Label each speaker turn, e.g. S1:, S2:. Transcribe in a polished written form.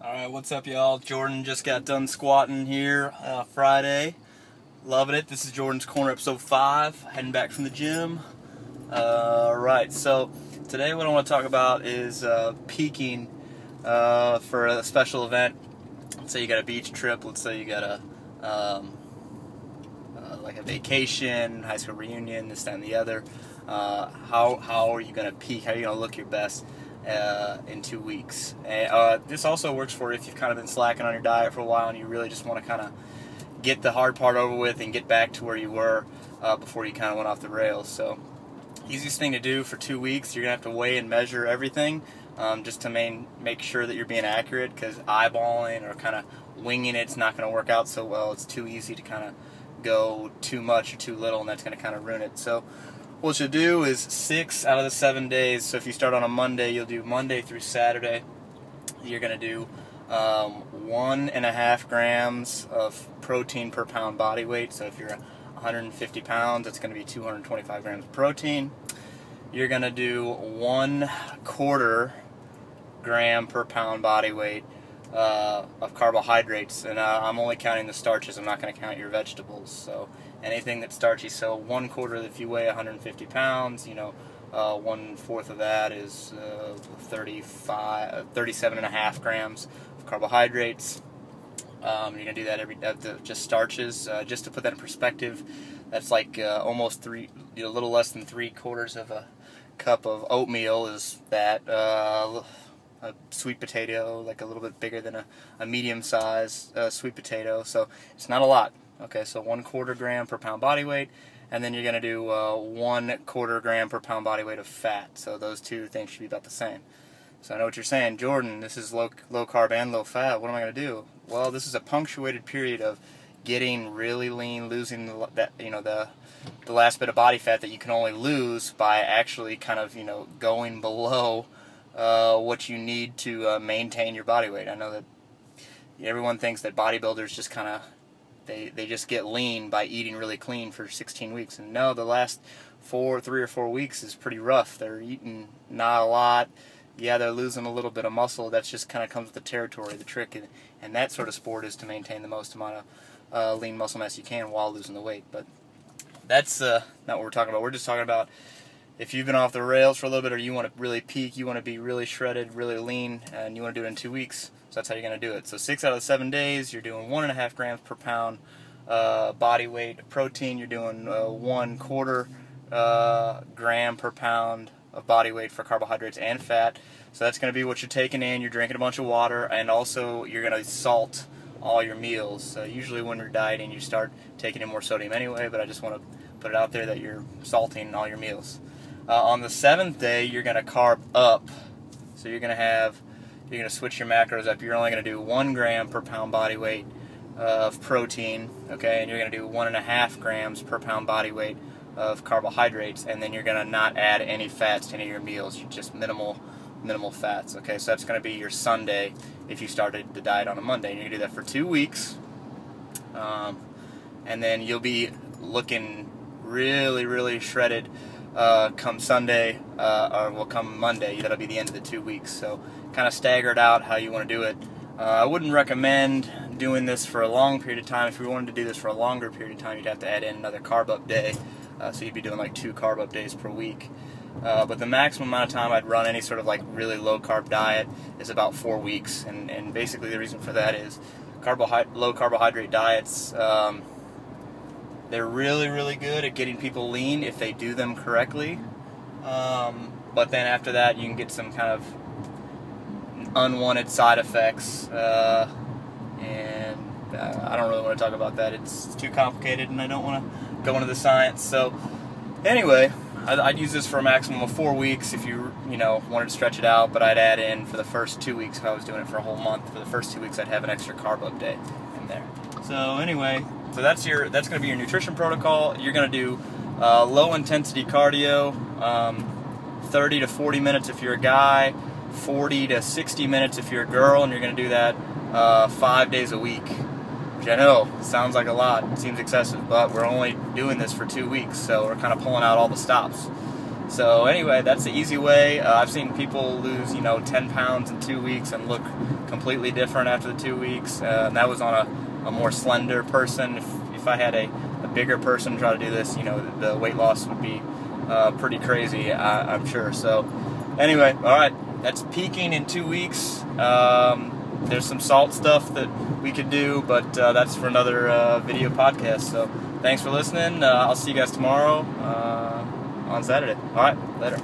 S1: Alright, what's up y'all? Jordan just got done squatting here Friday. Loving it. This is Jordan's Corner episode 5, heading back from the gym. Alright, so today what I want to talk about is peaking for a special event. Let's say you got a beach trip, let's say you got like a vacation, high school reunion, this, that, and the other. How are you going to peak? How are you going to look your best in 2 weeks? This also works for if you've kind of been slacking on your diet for a while and you really just want to kind of get the hard part over with and get back to where you were before you kind of went off the rails. So easiest thing to do for 2 weeks, you're going to have to weigh and measure everything just to make sure that you're being accurate, because eyeballing or kind of winging it's not going to work out so well. It's too easy to kind of go too much or too little, and that's going to kind of ruin it. So what you'll do is 6 out of the 7 days. So if you start on a Monday, you'll do Monday through Saturday. You're going to do 1.5 grams of protein per pound body weight. So if you're 150 pounds, it's going to be 225 grams of protein. You're going to do 1/4 gram per pound body weight of carbohydrates, and I'm only counting the starches. I'm not going to count your vegetables. So anything that's starchy. So 1/4, if you weigh 150 pounds, 1/4 of that is 37.5 grams of carbohydrates. You're going to do that just starches. Just to put that in perspective, that's like almost a little less than 3/4 of a cup of oatmeal is that. A sweet potato, like a little bit bigger than a medium-sized sweet potato. So it's not a lot. Okay, so 1/4 gram per pound body weight, and then you're going to do 1/4 gram per pound body weight of fat. So those two things should be about the same. So I know what you're saying, Jordan, this is low carb and low fat. What am I going to do? Well, this is a punctuated period of getting really lean, losing the last bit of body fat that you can only lose by actually kind of going below what you need to maintain your body weight. I know that everyone thinks that bodybuilders just kind of they just get lean by eating really clean for 16 weeks, and no, the last 3 or 4 weeks is pretty rough. They're eating not a lot. Yeah, they're losing a little bit of muscle. That just kind of comes with the territory. The trick in that sort of sport is to maintain the most amount of lean muscle mass you can while losing the weight. But that's not what we're talking about. We're just talking about if you've been off the rails for a little bit, or you want to really peak, you want to be really shredded, really lean, and you want to do it in 2 weeks. So that's how you're going to do it. So 6 out of the 7 days, you're doing 1.5 grams per pound body weight of protein. You're doing 1/4 gram per pound of body weight for carbohydrates and fat. So that's going to be what you're taking in. You're drinking a bunch of water, and also you're going to salt all your meals. Usually when you're dieting, you start taking in more sodium anyway, but I just want to put it out there that you're salting all your meals. On the 7th day, you're going to carb up. So you're going to switch your macros up. You're only going to do 1 gram per pound body weight of protein, okay, and you're going to do 1.5 grams per pound body weight of carbohydrates, and then you're going to not add any fats to any of your meals. You're just minimal fats, okay. So that's going to be your Sunday if you started the diet on a Monday. And you're going to do that for 2 weeks, and then you'll be looking really, really shredded come Sunday, come Monday. That'll be the end of the 2 weeks. So kind of stagger it out how you want to do it. I wouldn't recommend doing this for a long period of time. If you wanted to do this for a longer period of time, you'd have to add in another carb up day. So you'd be doing like 2 carb up days per week. But the maximum amount of time I'd run any sort of like really low carb diet is about 4 weeks. And basically the reason for that is low carbohydrate diets, they're really, really good at getting people lean if they do them correctly. But then after that, you can get some kind of unwanted side effects. And I don't really want to talk about that. It's too complicated, and I don't want to go into the science. So anyway, I'd use this for a maximum of 4 weeks if you wanted to stretch it out. But I'd add in for the first 2 weeks if I was doing it for a whole month. For the first 2 weeks, I'd have an extra carb up day in there. So anyway. So that's going to be your nutrition protocol. You're going to do low intensity cardio, 30 to 40 minutes if you're a guy, 40 to 60 minutes if you're a girl, and you're going to do that 5 days a week. Which I know sounds like a lot, it seems excessive, but we're only doing this for 2 weeks, so we're kind of pulling out all the stops. So anyway, that's the easy way. I've seen people lose 10 pounds in 2 weeks and look completely different after the 2 weeks. And that was on a more slender person. If I had a bigger person try to do this, the weight loss would be pretty crazy, I'm sure. So anyway, all right, that's peaking in 2 weeks. There's some salt stuff that we could do, but that's for another video podcast. So thanks for listening. I'll see you guys tomorrow on Saturday. All right, later.